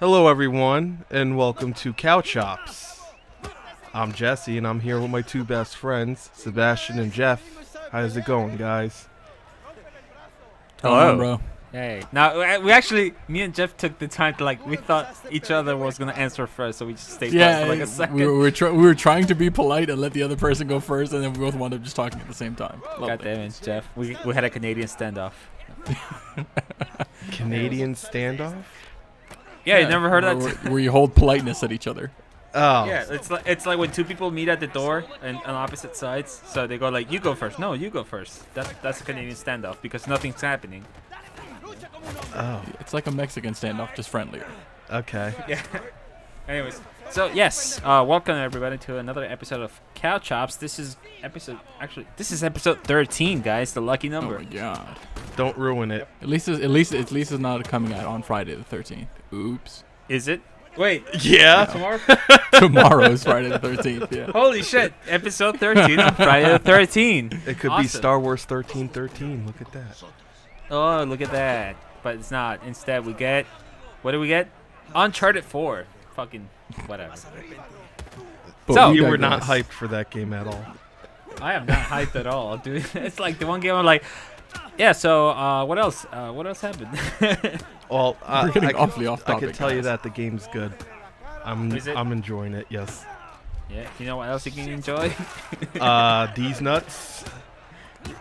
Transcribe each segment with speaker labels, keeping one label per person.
Speaker 1: Hello, everyone, and welcome to Couchops. I'm Jesse, and I'm here with my two best friends, Sebastian and Jeff. How's it going, guys?
Speaker 2: Hello, bro.
Speaker 3: Hey. Now, me and Jeff took the time to, we thought each other was going to answer first, so we just stayed quiet for a second.
Speaker 2: we were trying to be polite and let the other person go first, and then we both wound up just talking at the same time.
Speaker 3: God damn it, Jeff. We had a Canadian standoff.
Speaker 1: Canadian standoff?
Speaker 3: Yeah, you never heard of that?
Speaker 2: Where you hold politeness at each other.
Speaker 1: Oh.
Speaker 3: Yeah, it's like when two people meet at the door and on opposite sides, so they go like, you go first. No, you go first. That's a Canadian standoff because nothing's happening.
Speaker 1: Oh.
Speaker 2: It's like a Mexican standoff, just friendlier.
Speaker 1: Okay.
Speaker 3: Yeah. Anyways, so yes, welcome everybody to another episode of Couchops. This is episode 13, guys, the lucky number.
Speaker 2: Oh my god.
Speaker 1: Don't ruin it.
Speaker 2: At least it's not coming out on Friday the 13th. Oops.
Speaker 3: Is it? Wait.
Speaker 1: Yeah.
Speaker 3: Tomorrow?
Speaker 2: Tomorrow is Friday the 13th. Yeah.
Speaker 3: Holy shit! Episode 13 on Friday the 13th.
Speaker 1: It could be Star Wars 1313. Look at that.
Speaker 3: Oh, look at that. But it's not. Instead, we get... What do we get? Uncharted 4. Fucking whatever.
Speaker 2: But
Speaker 3: So-
Speaker 1: You were not hyped for that game at all.
Speaker 3: I am not hyped at all, dude. It's like the one game I'm like... Yeah, so, what else? What else happened?
Speaker 1: Well,
Speaker 2: We're getting awfully off
Speaker 1: I
Speaker 2: topic.
Speaker 1: can tell you
Speaker 2: guys.
Speaker 1: that the game's good.
Speaker 3: Is it?
Speaker 1: I'm enjoying it. Yes.
Speaker 3: Yeah, you know what else you can enjoy?
Speaker 1: These nuts.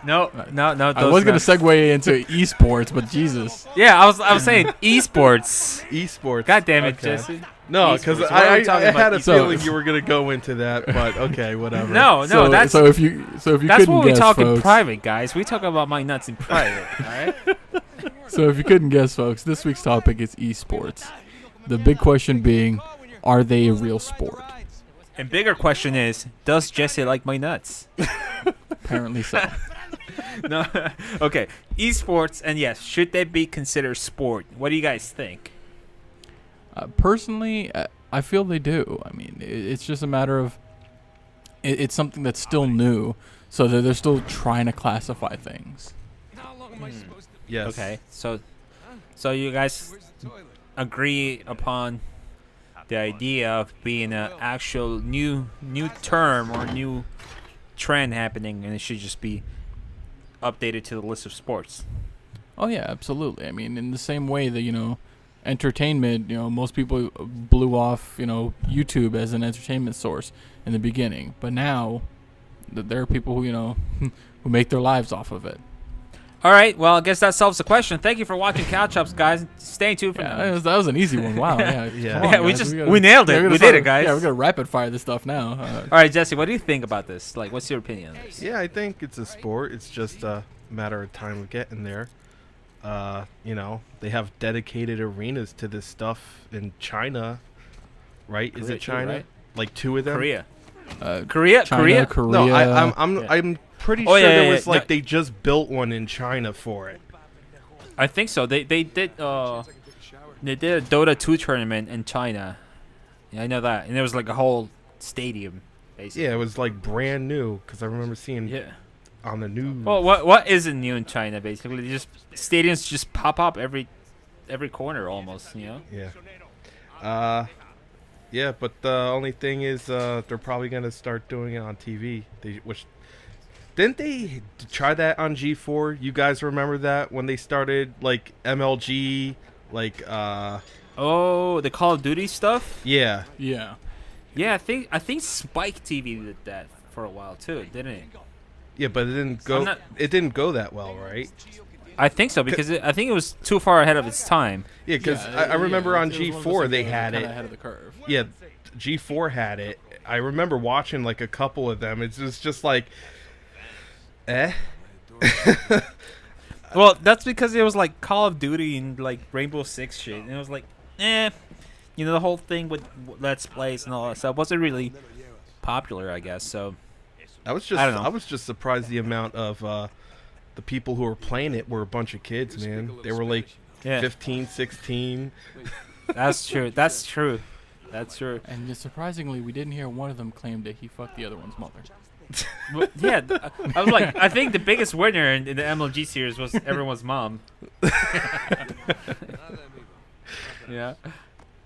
Speaker 3: No.
Speaker 2: I was gonna segue into esports, but Jesus.
Speaker 3: Yeah, I was saying esports.
Speaker 1: Esports.
Speaker 3: God damn it,
Speaker 1: Okay.
Speaker 3: Jesse.
Speaker 1: No, because
Speaker 3: Esports. Why are we
Speaker 1: I
Speaker 3: talking
Speaker 1: had
Speaker 3: about
Speaker 1: a
Speaker 3: esports?
Speaker 1: feeling you were gonna go into that, but okay, whatever.
Speaker 3: No, that's
Speaker 2: so if you
Speaker 3: that's
Speaker 2: couldn't
Speaker 3: what we
Speaker 2: guess,
Speaker 3: talk in
Speaker 2: folks,
Speaker 3: private, guys. We talk about my nuts in private, all right?
Speaker 2: So if you couldn't guess, folks, this week's topic is esports. The big question being, are they a real sport?
Speaker 3: And bigger question is, does Jesse like my nuts?
Speaker 2: Apparently so.
Speaker 3: No. Okay. Esports, and yes, should they be considered sport? What do you guys think?
Speaker 2: Personally, I feel they do. I mean, it's just a matter of it's something that's still new, so they're still trying to classify things.
Speaker 1: Yes.
Speaker 3: Okay. So you guys agree upon the idea of being an actual new term or new trend happening, and it should just be updated to the list of sports.
Speaker 2: Oh yeah, absolutely. I mean, in the same way that entertainment, most people blew off, YouTube as an entertainment source in the beginning, but now there are people who who make their lives off of it.
Speaker 3: All right. Well, I guess that solves the question. Thank you for watching Couchops, guys. Stay tuned for
Speaker 2: Yeah, that was an easy one. Wow. Yeah.
Speaker 1: Yeah.
Speaker 2: Come on,
Speaker 3: Yeah, we
Speaker 2: guys.
Speaker 3: we nailed it. We did it, guys.
Speaker 2: Yeah, we're gonna rapid fire this stuff now.
Speaker 3: All right, Jesse, what do you think about this? Like, what's your opinion on this?
Speaker 1: Yeah, I think it's a sport. It's just a matter of time of getting there. They have dedicated arenas to this stuff in China, right? Is
Speaker 3: Korea
Speaker 1: it
Speaker 3: too,
Speaker 1: China?
Speaker 3: right?
Speaker 1: Like two of them?
Speaker 3: Korea.
Speaker 2: China,
Speaker 3: Korea.
Speaker 2: Korea.
Speaker 1: No,
Speaker 3: Yeah.
Speaker 1: I'm pretty
Speaker 3: Oh,
Speaker 1: sure
Speaker 3: yeah,
Speaker 1: there
Speaker 3: yeah,
Speaker 1: was
Speaker 3: yeah.
Speaker 1: like they just built one in China for it.
Speaker 3: I think so. They did a Dota 2 tournament in China. Yeah, I know that. And there was like a whole stadium, basically.
Speaker 1: Yeah, it was like brand new because I remember seeing
Speaker 3: Yeah.
Speaker 1: on the news.
Speaker 3: Well, what isn't new in China, basically? Just stadiums just pop up every corner almost,
Speaker 1: Yeah. Yeah, but the only thing is they're probably gonna start doing it on TV. Didn't they try that on G4? You guys remember that when they started like MLG, like
Speaker 3: Oh, the Call of Duty stuff?
Speaker 1: yeah.
Speaker 2: Yeah.
Speaker 3: Yeah, I think Spike TV did that for a while too, didn't it?
Speaker 1: Yeah, but it didn't go. It didn't go that well, right?
Speaker 3: I think so because I think it was too far ahead of its time.
Speaker 1: Yeah, because I remember on
Speaker 2: it was one of those
Speaker 1: G4
Speaker 2: things
Speaker 1: they
Speaker 2: that
Speaker 1: had
Speaker 2: kinda
Speaker 1: it.
Speaker 2: ahead of the curve.
Speaker 1: Yeah, G4 had it. I remember watching like a couple of them. It's just like,
Speaker 3: Well, that's because it was like Call of Duty and like Rainbow Six shit, and it was like, the whole thing with Let's Plays and all that stuff wasn't really popular, I guess. So
Speaker 1: I was
Speaker 3: I don't know.
Speaker 1: just surprised the amount of the people who were playing it were a bunch of kids, man. They were like
Speaker 3: yeah,
Speaker 1: 15, 16.
Speaker 3: that's true. That's true. That's true.
Speaker 2: And just surprisingly, we didn't hear one of them claim that he fucked the other one's mother.
Speaker 3: But yeah, I was like, I think the biggest winner in the MLG series was everyone's mom. Yeah.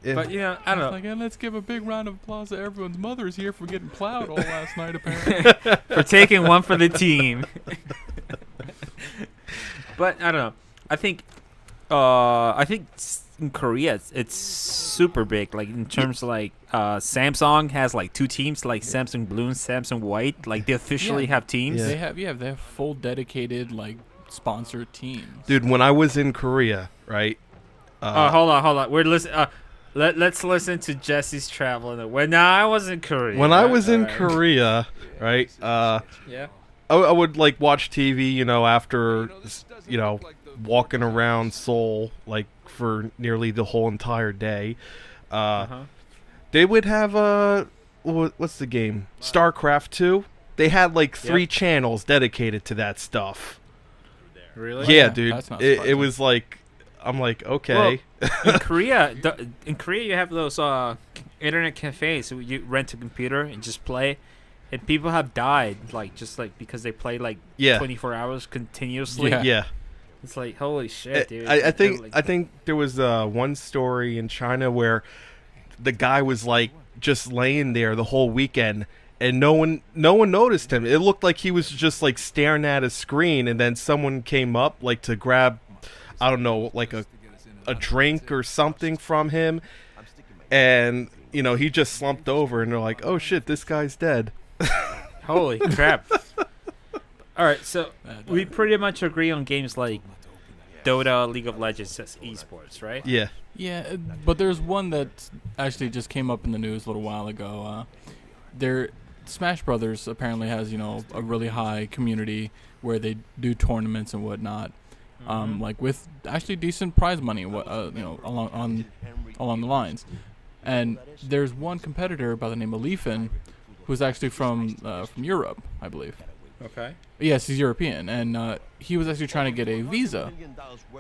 Speaker 1: Yeah.
Speaker 3: But you know, I don't know.
Speaker 2: Like, and let's give a big round of applause to everyone's mothers here for getting plowed all last night, apparently.
Speaker 3: For taking one for the team. But I don't know. I think in Korea it's super big. Like in terms of like Samsung has like two teams, like Samsung Blue and Samsung White. Like they officially
Speaker 2: Yeah.
Speaker 3: have teams.
Speaker 1: Yeah.
Speaker 2: They have full dedicated like sponsored teams.
Speaker 1: Dude, when I was in Korea, right?
Speaker 3: Hold on. We're listening. Let's listen to Jesse's travel. When I was in Korea.
Speaker 1: When I was in
Speaker 3: Alright.
Speaker 1: Korea, right?
Speaker 3: Yeah.
Speaker 1: I would like watch TV, you know, after, you know, walking around Seoul like for nearly the whole entire day. They would have what's the game? StarCraft 2. They had like 3
Speaker 3: Yep.
Speaker 1: channels dedicated to that stuff.
Speaker 3: Really?
Speaker 1: Yeah,
Speaker 2: yeah,
Speaker 1: dude.
Speaker 2: that's not
Speaker 1: It
Speaker 2: surprising.
Speaker 1: was like, I'm like, okay.
Speaker 3: In Korea, you have those internet cafes. So you rent a computer and just play, and people have died because they play like
Speaker 1: Yeah.
Speaker 3: 24 hours continuously.
Speaker 2: Yeah.
Speaker 1: Yeah.
Speaker 3: It's like holy shit, dude.
Speaker 1: I think
Speaker 3: Like,
Speaker 1: I think there was one story in China where the guy was like just laying there the whole weekend and no one noticed him. It looked like he was just like staring at a screen, and then someone came up like to grab, I don't know, like a drink or something from him, and you know he just slumped over, and they're like, "Oh shit, this guy's dead."
Speaker 3: holy crap. All right, so
Speaker 2: That-
Speaker 3: we pretty much agree on games like Dota, League of Legends as esports, right?
Speaker 1: Yeah.
Speaker 2: Yeah, but there's one that actually just came up in the news a little while ago. Smash Brothers apparently has, you know, a really high community where they do tournaments and whatnot, like with actually decent prize money, you know, along the lines. And there's one competitor by the name of Leafin, who's actually from Europe, I believe.
Speaker 3: Okay.
Speaker 2: Yes, he's European, and he was actually trying to get a visa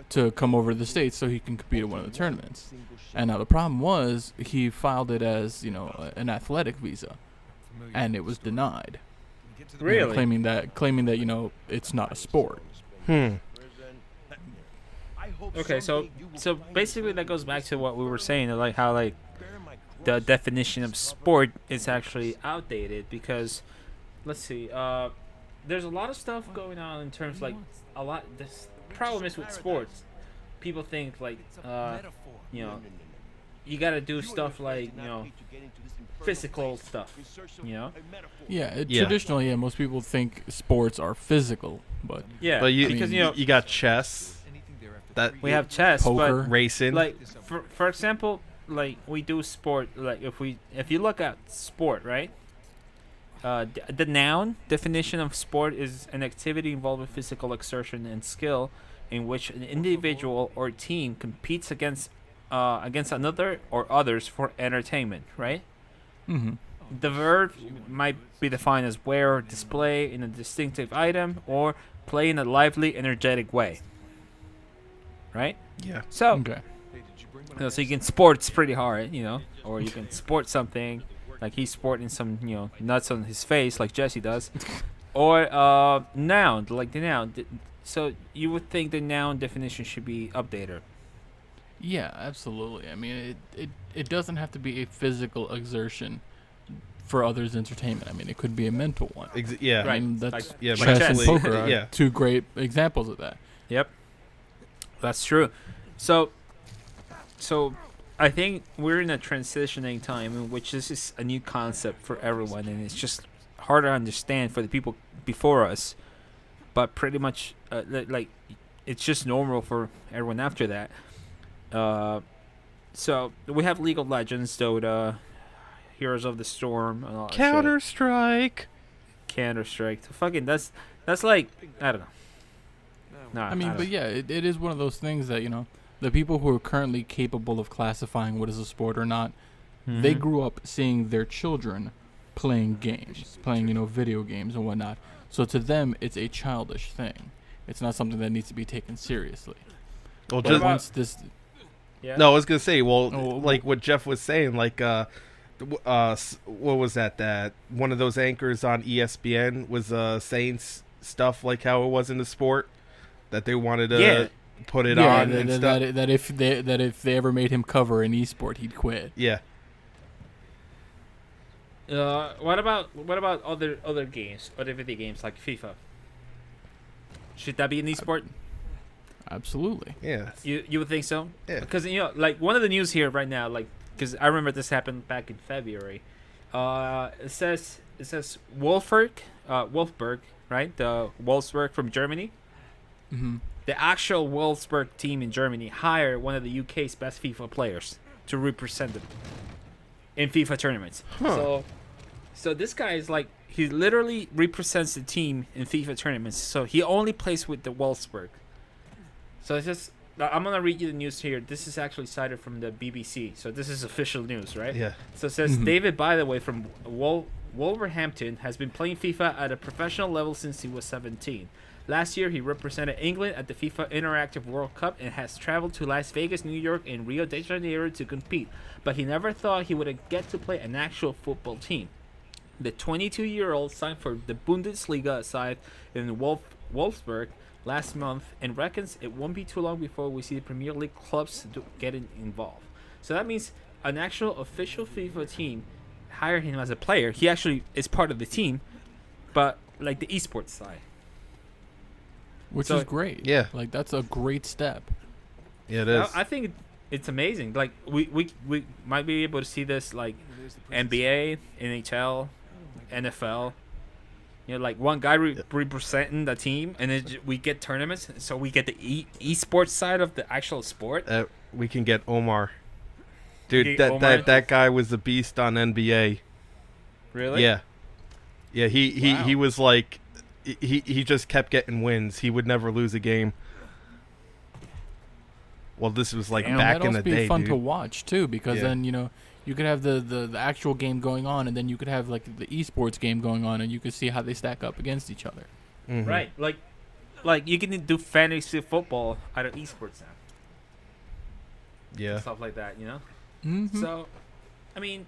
Speaker 2: to come over to the States so he can compete at one of the tournaments. And now the problem was he filed it as, you know, an athletic visa, and it was denied. You know,
Speaker 3: Really?
Speaker 2: claiming that you know it's not a sport.
Speaker 3: Okay, so basically that goes back to what we were saying, like how like the definition of sport is actually outdated because let's see, there's a lot of stuff going on in terms like this problem is with sports. People think like you know, you gotta do stuff like, you know, physical stuff, you know?
Speaker 2: Yeah,
Speaker 1: Yeah.
Speaker 2: traditionally, most people think sports are physical, but
Speaker 3: Yeah,
Speaker 1: But
Speaker 3: because you know
Speaker 1: you got chess. That
Speaker 3: we have chess,
Speaker 2: poker.
Speaker 1: racing.
Speaker 3: but like for example, like we do sport. Like if you look at sport, right? The noun definition of sport is an activity involving physical exertion and skill, in which an individual or team competes against another or others for entertainment, right?
Speaker 2: mm-hmm.
Speaker 3: The verb might be defined as wear or display in a distinctive item or play in a lively, energetic way. Right?
Speaker 1: yeah.
Speaker 3: So,
Speaker 2: Okay.
Speaker 3: so you can sports pretty hard, you know, or you can sport something, like he's sporting some, you know, nuts on his face, like Jesse does, or noun, like the noun. So you would think the noun definition should be updated.
Speaker 2: Yeah, absolutely. I mean, it doesn't have to be a physical exertion for others' entertainment. I mean, it could be a mental one.
Speaker 1: Yeah.
Speaker 2: I mean,
Speaker 3: Right.
Speaker 2: that's
Speaker 3: Like,
Speaker 1: Yeah.
Speaker 3: like
Speaker 2: chess
Speaker 3: chess.
Speaker 2: and poker are
Speaker 1: Yeah.
Speaker 2: two great examples of that.
Speaker 3: Yep, that's true. So I think we're in a transitioning time in which this is a new concept for everyone, and it's just hard to understand for the people before us. But pretty much, like, it's just normal for everyone after that. So we have League of Legends, Dota, Heroes of the Storm, and all that shit.
Speaker 1: Counter-Strike.
Speaker 3: Counter-Strike. Fucking that's like, I don't know. No,
Speaker 2: I mean,
Speaker 3: don't
Speaker 2: but yeah, it is one of those things that, you know, the people who are currently capable of classifying what is a sport or not, they
Speaker 3: Mhm.
Speaker 2: grew up seeing their children playing games, playing, you know, video games and whatnot. So to them, it's a childish thing. It's not something that needs to be taken seriously.
Speaker 1: Well,
Speaker 3: What
Speaker 1: just
Speaker 3: about-
Speaker 2: Once this,
Speaker 3: Yeah.
Speaker 1: no, I was gonna say, well,
Speaker 2: Oh,
Speaker 1: like what Jeff was saying, like, what was that? That one of those anchors on ESPN was saying stuff like how it was in the sport that they wanted to.
Speaker 3: Yeah.
Speaker 1: put it
Speaker 2: yeah,
Speaker 1: on and stuff.
Speaker 2: that if they ever made him cover an esport, he'd quit.
Speaker 1: Yeah.
Speaker 3: What about other games, other video games like FIFA? Should that be an esport?
Speaker 2: Absolutely.
Speaker 1: Yeah.
Speaker 3: You would think so?
Speaker 1: Yeah.
Speaker 3: Because like one of the news here right now, like because I remember this happened back in February. It says Wolfsburg, right? The Wolfsburg from Germany.
Speaker 2: Mm-hmm.
Speaker 3: The actual Wolfsburg team in Germany hired one of the UK's best FIFA players to represent them in FIFA tournaments.
Speaker 1: Huh.
Speaker 3: So this guy is like he literally represents the team in FIFA tournaments. So he only plays with the Wolfsburg. So it's just I'm gonna read you the news here. This is actually cited from the BBC. So this is official news, right?
Speaker 1: Yeah.
Speaker 3: So it says
Speaker 2: Mhm.
Speaker 3: David, by the way, from Wolverhampton, has been playing FIFA at a professional level since he was 17. Last year, he represented England at the FIFA Interactive World Cup and has traveled to Las Vegas, New York, and Rio de Janeiro to compete. But he never thought he would get to play an actual football team. The 22-year-old signed for the Bundesliga side in Wolfsburg last month and reckons it won't be too long before we see the Premier League clubs getting involved. So that means an actual official FIFA team hired him as a player. He actually is part of the team, but like the esports side.
Speaker 2: Which
Speaker 3: So-
Speaker 2: is great.
Speaker 1: Yeah.
Speaker 2: Like that's a great step.
Speaker 1: Yeah, it is.
Speaker 3: I think it's amazing. Like we might be able to see this like NBA, NHL, NFL. You know, like one guy representing the team, and then we get tournaments. So we get the esports side of the actual sport.
Speaker 1: We can get Omar. Dude,
Speaker 3: Get Omar?
Speaker 1: that guy was a beast on NBA.
Speaker 3: Really?
Speaker 1: Yeah. Yeah, he
Speaker 3: Wow.
Speaker 1: was like he just kept getting wins. He would never lose a game. Well, this was like
Speaker 3: Damn.
Speaker 1: back
Speaker 2: That'd
Speaker 1: in the
Speaker 2: also be
Speaker 1: day,
Speaker 2: fun
Speaker 1: dude.
Speaker 2: to watch too, because
Speaker 1: Yeah.
Speaker 2: then you could have the actual game going on, and then you could have like the esports game going on, and you could see how they stack up against each other.
Speaker 1: Mhm.
Speaker 3: Right. Like you can do fantasy football out of esports now.
Speaker 1: Yeah.
Speaker 3: Stuff like that, you know.
Speaker 2: Mm-hmm.
Speaker 3: So, I mean,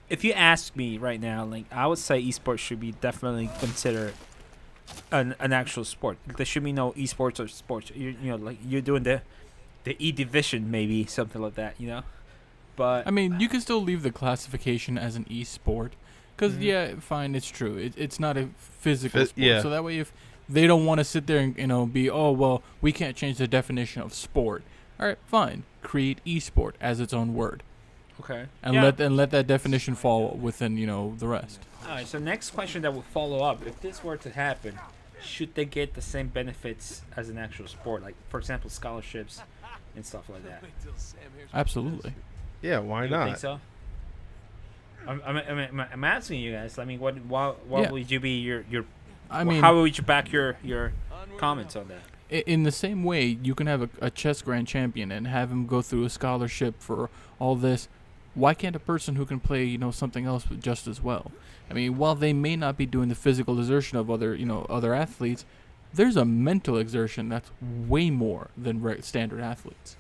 Speaker 3: if you ask me right now, like I would say esports should be definitely considered an actual sport. There should be no esports or sports. You know, like you're doing the E division, maybe something like that, you know. But
Speaker 2: I mean, you can still leave the classification as an e-sport, because
Speaker 3: Mhm.
Speaker 2: yeah, fine, it's true. It's not a physical sport,
Speaker 1: yeah.
Speaker 2: so that way if they don't want to sit there and be, oh well, we can't change the definition of sport. All right, fine, create e-sport as its own word,
Speaker 3: okay,
Speaker 2: and
Speaker 3: yeah.
Speaker 2: let that definition fall within the rest.
Speaker 3: All right. So next question that will follow up: if this were to happen, should they get the same benefits as an actual sport, like for example scholarships and stuff like that?
Speaker 2: Absolutely.
Speaker 1: Yeah, why
Speaker 3: You think
Speaker 1: not?
Speaker 3: so? I'm asking you guys. I mean, what
Speaker 2: Yeah.
Speaker 3: would you be your
Speaker 2: I mean,
Speaker 3: how would you back your comments on that?
Speaker 2: in the same way, you can have a chess grand champion and have him go through a scholarship for all this. Why can't a person who can play, something else just as well? I mean, while they may not be doing the physical exertion of other athletes, there's a mental exertion that's way more than standard athletes.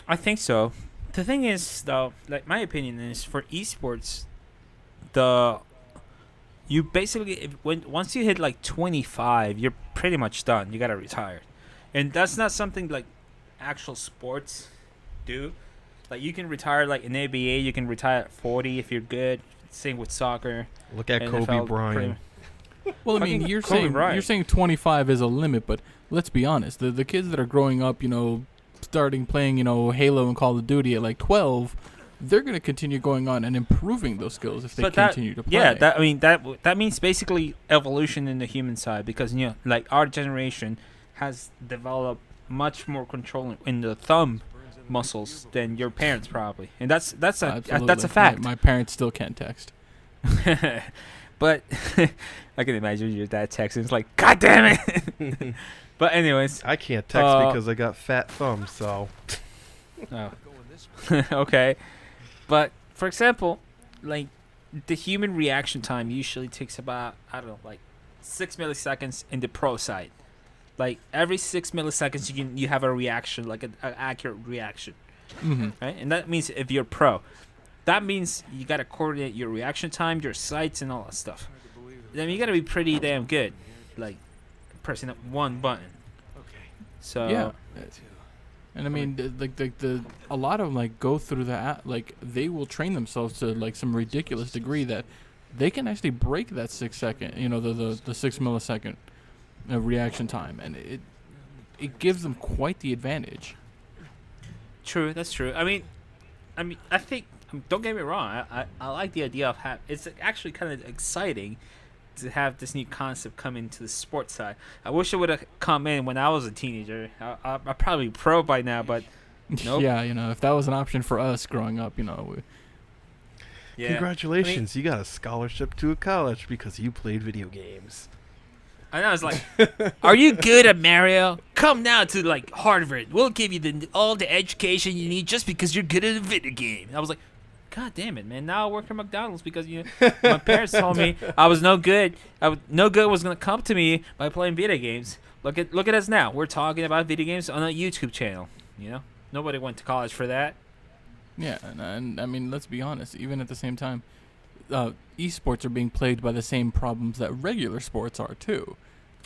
Speaker 3: I think so. The thing is, though, like my opinion is for esports, you basically once you hit like 25, you're pretty much done. You gotta retire, and that's not something like actual sports do. Like you can retire like in NBA, you can retire at 40 if you're good. Same with soccer.
Speaker 1: Look at
Speaker 3: NFL,
Speaker 1: Kobe Bryant.
Speaker 2: Well, I mean,
Speaker 3: Fucking
Speaker 2: you're
Speaker 3: Kobe
Speaker 2: saying
Speaker 3: Bryant.
Speaker 2: you're saying 25 is a limit, but let's be honest. The kids that are growing up, starting playing, Halo and Call of Duty at like 12, they're going to continue going on and improving those skills if they
Speaker 3: But that-
Speaker 2: continue to play.
Speaker 3: Yeah, that means basically evolution in the human side because like our generation has developed much more control in the thumb muscles than your parents probably, and that's a
Speaker 2: Absolutely.
Speaker 3: fact.
Speaker 2: My parents still can't text.
Speaker 3: But I can imagine your dad texting. It's like, God damn it! But anyways,
Speaker 1: I can't text because I got fat thumbs, so
Speaker 3: oh. Okay. But for example, like the human reaction time usually takes about like 6 milliseconds in the pro side. Like every 6 milliseconds, you have a reaction, like an accurate reaction,
Speaker 2: Mm-hmm.
Speaker 3: right? And that means if you're pro, that means you gotta coordinate your reaction time, your sights, and all that stuff. I mean, you gotta be pretty damn good, like pressing up one button. So
Speaker 2: Yeah. And I mean, the a lot of them like go through that. Like they will train themselves to like some ridiculous degree that they can actually break that 6 second, the 6 millisecond reaction time, and it gives them quite the advantage.
Speaker 3: true, that's true. I think. Don't get me wrong. I like the idea of it's actually kind of exciting to have this new concept come into the sports side. I wish it would have come in when I was a teenager. I'm probably pro by now, but nope.
Speaker 2: Yeah, if that was an option for us growing up,
Speaker 3: Yeah.
Speaker 1: Congratulations, you got a scholarship to a college because you played video games.
Speaker 3: I know. It's like, are you good at Mario? Come now to like Harvard. We'll give you all the education you need just because you're good at a video game. I was like, God damn it, man! Now I work at McDonald's because my parents told me I was no good. No good was gonna come to me by playing video games. Look at us now. We're talking about video games on a YouTube channel. Nobody went to college for that.
Speaker 2: Yeah, and I mean, let's be honest. Even at the same time, esports are being plagued by the same problems that regular sports are too.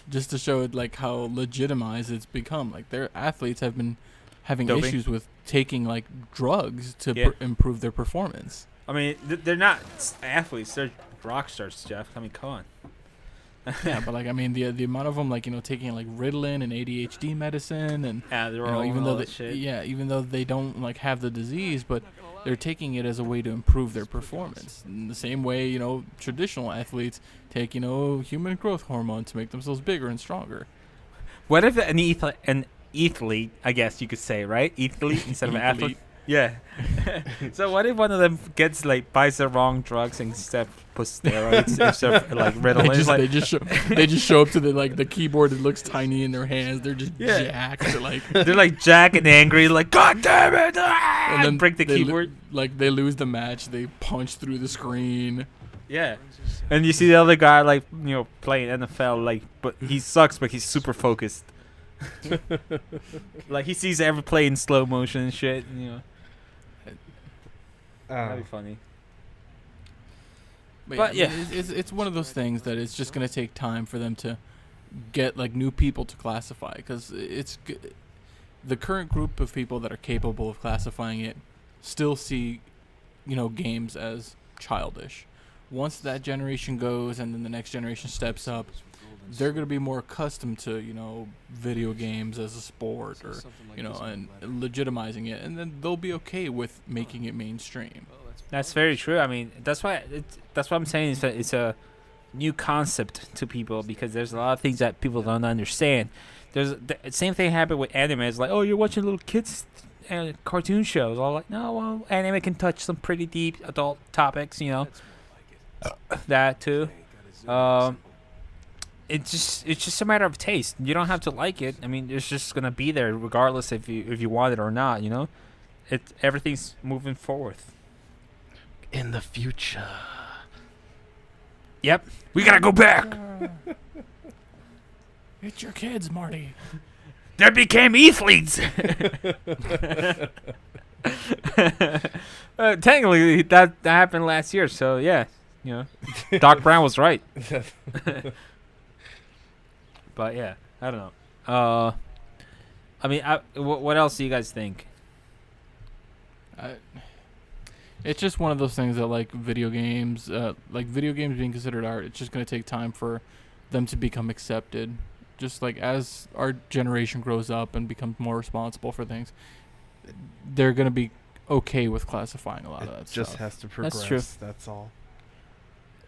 Speaker 2: Just to show it like how legitimized it's become. Like their athletes have been having
Speaker 3: Doping.
Speaker 2: issues with taking like drugs to improve their performance.
Speaker 3: I mean, they're not athletes; they're rock stars, Jeff. I mean, come on.
Speaker 2: Yeah, but like I mean, the amount of them like taking like Ritalin and ADHD medicine, and
Speaker 3: They're all
Speaker 2: even
Speaker 3: all
Speaker 2: though
Speaker 3: that shit.
Speaker 2: even though they don't like have the disease, but they're taking it as a way to improve their performance. In the same way, traditional athletes take human growth hormone to make themselves bigger and stronger.
Speaker 3: What if an athlete, I guess you could say, right? Athlete instead of athlete. Yeah. So what if one of them buys the wrong drugs and instead puts steroids instead of like Ritalin?
Speaker 2: They just show up to the keyboard. It looks tiny in their hands. They're just jacked.
Speaker 3: They're like jacked and angry, like God damn it!
Speaker 2: And then
Speaker 3: break the keyboard.
Speaker 2: They lose the match. They punch through the screen.
Speaker 3: Yeah. And you see the other guy playing NFL but he sucks, but he's super focused. Like he sees every play in slow motion and shit. That'd be funny. But yeah,
Speaker 2: it's one of those things that it's just gonna take time for them to get new people to classify, because the current group of people that are capable of classifying it still see games as childish. Once that generation goes and then the next generation steps up, they're going to be more accustomed to video games as a sport, or and legitimizing it, and then they'll be okay with making it mainstream.
Speaker 3: That's very true. I mean, that's what I'm saying is that it's a new concept to people, because there's a lot of things that people don't understand. There's the same thing happened with anime. It's like, oh, you're watching little kids cartoon shows. All like, no, well, anime can touch some pretty deep adult topics. That too. It's just a matter of taste. You don't have to like it. I mean, it's just gonna be there regardless if you want it or not. Everything's moving forward.
Speaker 1: In the future.
Speaker 3: Yep, we gotta go back.
Speaker 2: It's your kids, Marty.
Speaker 3: They became athletes. Technically, that happened last year. So yeah, Doc Brown was right. But yeah, I don't know. I mean, what else do you guys think?
Speaker 2: It's just one of those things that video games being considered art, it's just going to take time for them to become accepted. Just as our generation grows up and becomes more responsible for things, they're going to be okay with classifying a lot of that stuff.
Speaker 1: It just has to progress.
Speaker 3: That's true.
Speaker 1: That's all.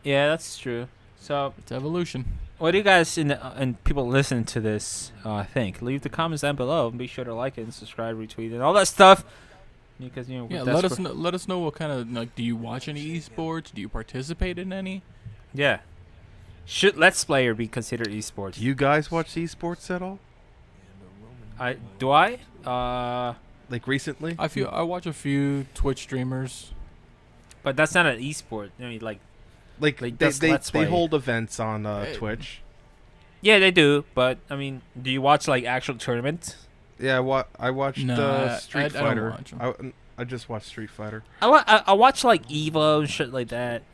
Speaker 3: Yeah, that's true. So
Speaker 2: it's evolution.
Speaker 3: What do you guys and people listening to this think? Leave the comments down below, and be sure to like it and subscribe, retweet, and all that stuff. Because
Speaker 2: let us know what kind of do you watch any esports? Do you participate in any?
Speaker 3: Yeah. Should Let's Player be considered esports?
Speaker 1: Do you guys watch esports at all?
Speaker 3: Do I?
Speaker 1: Recently?
Speaker 2: I watch a few Twitch streamers.
Speaker 3: But that's not an esport. I mean,
Speaker 1: they hold events on Twitch.
Speaker 3: Yeah, they do. But I mean, do you watch actual tournaments?
Speaker 1: Yeah, I watched Street Fighter.
Speaker 2: I don't watch
Speaker 1: I just watched Street Fighter.
Speaker 3: I watch Evo and shit like that.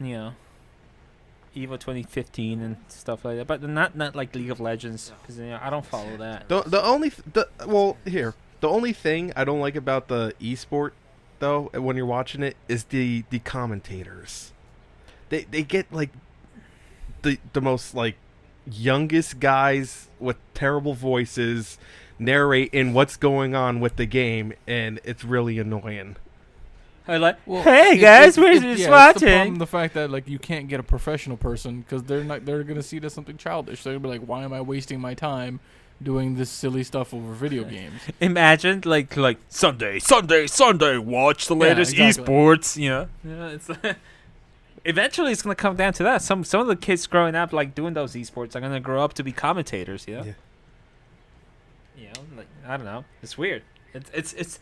Speaker 3: Evo 2015 and stuff like that, but not like League of Legends because I don't follow that.
Speaker 1: The only thing I don't like about the esport though when you're watching it is the commentators. They get like the most like youngest guys with terrible voices narrating what's going on with the game, and it's really annoying.
Speaker 3: I like,
Speaker 2: Well,
Speaker 3: hey guys, we're just
Speaker 2: It's the
Speaker 3: watching.
Speaker 2: problem, the fact that like you can't get a professional person because they're gonna see it as something childish. They're gonna be like, why am I wasting my time doing this silly stuff over video games?
Speaker 3: Imagine like Sunday, watch the
Speaker 2: Yeah,
Speaker 3: latest
Speaker 2: exactly.
Speaker 3: esports. Yeah, it's eventually it's gonna come down to that. Some of the kids growing up like doing those esports are gonna grow up to be commentators.
Speaker 1: Yeah.
Speaker 3: Like I don't know. It's weird. It's.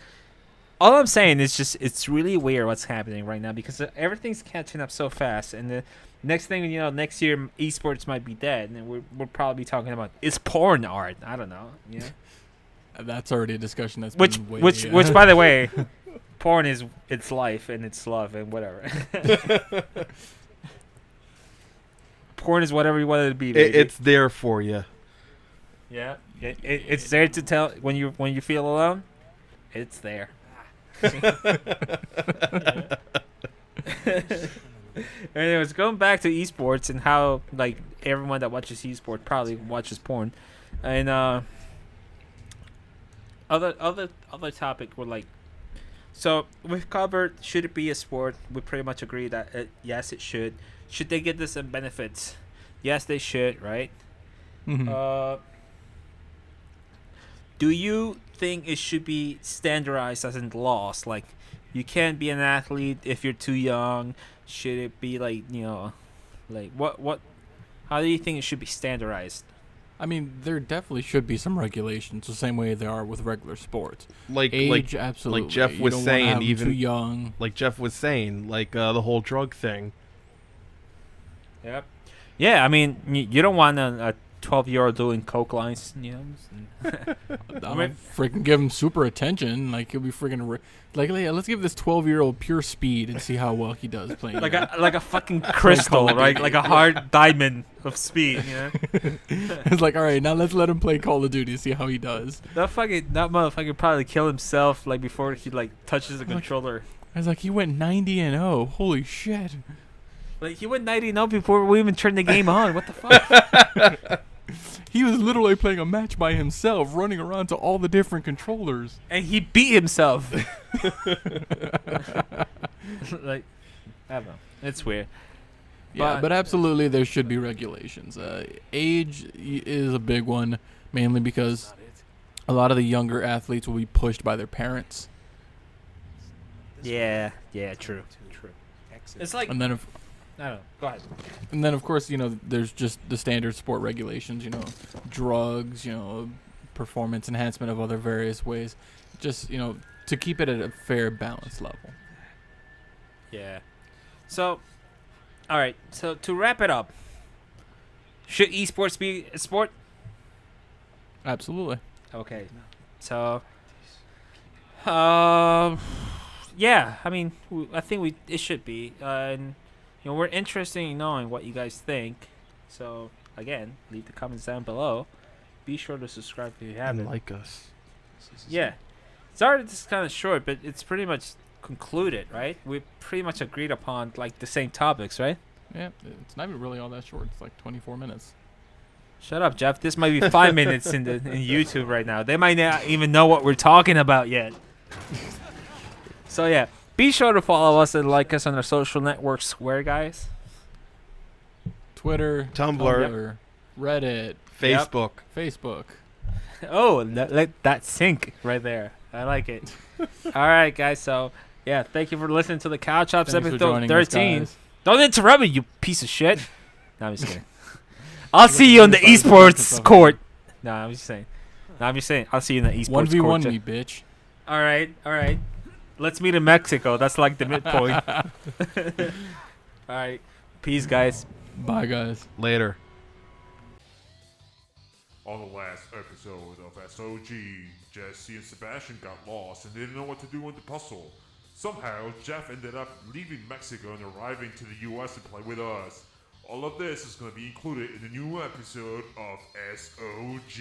Speaker 3: All I'm saying is just it's really weird what's happening right now because everything's catching up so fast, and the next thing you know, next year esports might be dead, and we're probably talking about is porn art. I don't know. Yeah.
Speaker 2: That's already a discussion that's
Speaker 3: Which
Speaker 2: been way,
Speaker 3: which by the way, porn is its life and its love and whatever. Porn is whatever you want it to be. Baby.
Speaker 1: It's there for you.
Speaker 3: Yeah. It's there to tell when you feel alone. It's there. Anyways, going back to esports and how like everyone that watches esports probably watches porn, and other topic were like, so we've covered should it be a sport? We pretty much agree that yes, it should. Should they get this in benefits? Yes, they should. Right.
Speaker 2: Mhm.
Speaker 3: Do you think it should be standardized as in laws? Like, you can't be an athlete if you're too young. Should it be like like what? How do you think it should be standardized?
Speaker 2: I mean, there definitely should be some regulations, the same way there are with regular sports.
Speaker 1: Like
Speaker 2: Age, absolutely.
Speaker 1: Jeff
Speaker 2: You
Speaker 1: was
Speaker 2: don't wanna
Speaker 1: saying,
Speaker 2: have 'em
Speaker 1: even
Speaker 2: too young.
Speaker 1: like Jeff was saying, like the whole drug thing.
Speaker 3: Yep. Yeah, I mean, you don't want a 12-year-old doing coke lines,
Speaker 2: I'm freaking give him super attention. Like he'll be freaking like, yeah, let's give this 12-year-old pure speed and see how well he does playing.
Speaker 3: like a fucking crystal, right? Like a hard diamond of speed.
Speaker 2: It's like, all right, now let's let him play Call of Duty, see how he does.
Speaker 3: That motherfucker probably kill himself like before he like touches the controller.
Speaker 2: I was like, he went 90-0. Holy shit!
Speaker 3: Like he went 90-0 before we even turned the game on. What the fuck?
Speaker 2: He was literally playing a match by himself, running around to all the different controllers.
Speaker 3: And he beat himself. Like, I don't know. It's weird.
Speaker 2: Yeah, but absolutely there should be regulations. Age is a big one, mainly because a lot of the younger athletes will be pushed by their parents.
Speaker 3: Yeah, true. It's like,
Speaker 2: And then if
Speaker 3: I don't know. Go ahead.
Speaker 2: And then, of course, there's just the standard sport regulations, drugs, performance enhancement of other various ways. Just, to keep it at a fair, balanced level.
Speaker 3: Yeah. So, all right. So, to wrap it up, should esports be a sport?
Speaker 2: Absolutely.
Speaker 3: Okay. So, yeah. I mean, I think it should be. And we're interested in knowing what you guys think. So, again, leave the comments down below. Be sure to subscribe if you haven't.
Speaker 1: And like us.
Speaker 3: Yeah. Sorry, this is kind of short, but it's pretty much concluded, right? We pretty much agreed upon, like, the same topics, right?
Speaker 2: Yeah, it's not even really all that short. It's like 24 minutes.
Speaker 3: Shut up, Jeff. This might be 5 minutes in YouTube right now. They might not even know what we're talking about yet. So, yeah. Be sure to follow us and like us on our social networks. Where, guys?
Speaker 2: Twitter,
Speaker 1: Tumblr.
Speaker 2: Reddit,
Speaker 1: Facebook.
Speaker 2: Facebook.
Speaker 3: Oh, let that sink right there. I like it. All right, guys. So, yeah, thank you for listening to the Couchops
Speaker 2: Thanks for
Speaker 3: Ep13.
Speaker 2: joining us, guys.
Speaker 3: Don't interrupt me, you piece of shit. No, I'm just kidding. I'll see you on the esports court. No, I'm just saying. I'll see you in the esports court.
Speaker 2: 1v1 me, bitch.
Speaker 3: All right. Let's meet in Mexico. That's like the midpoint. All right. Peace, guys.
Speaker 2: Bye, guys.
Speaker 1: Later.
Speaker 4: On the last episode of SOG, Jesse and Sebastian got lost and didn't know what to do in the puzzle. Somehow, Jeff ended up leaving Mexico and arriving to the US to play with us. All of this is going to be included in the new episode of SOG.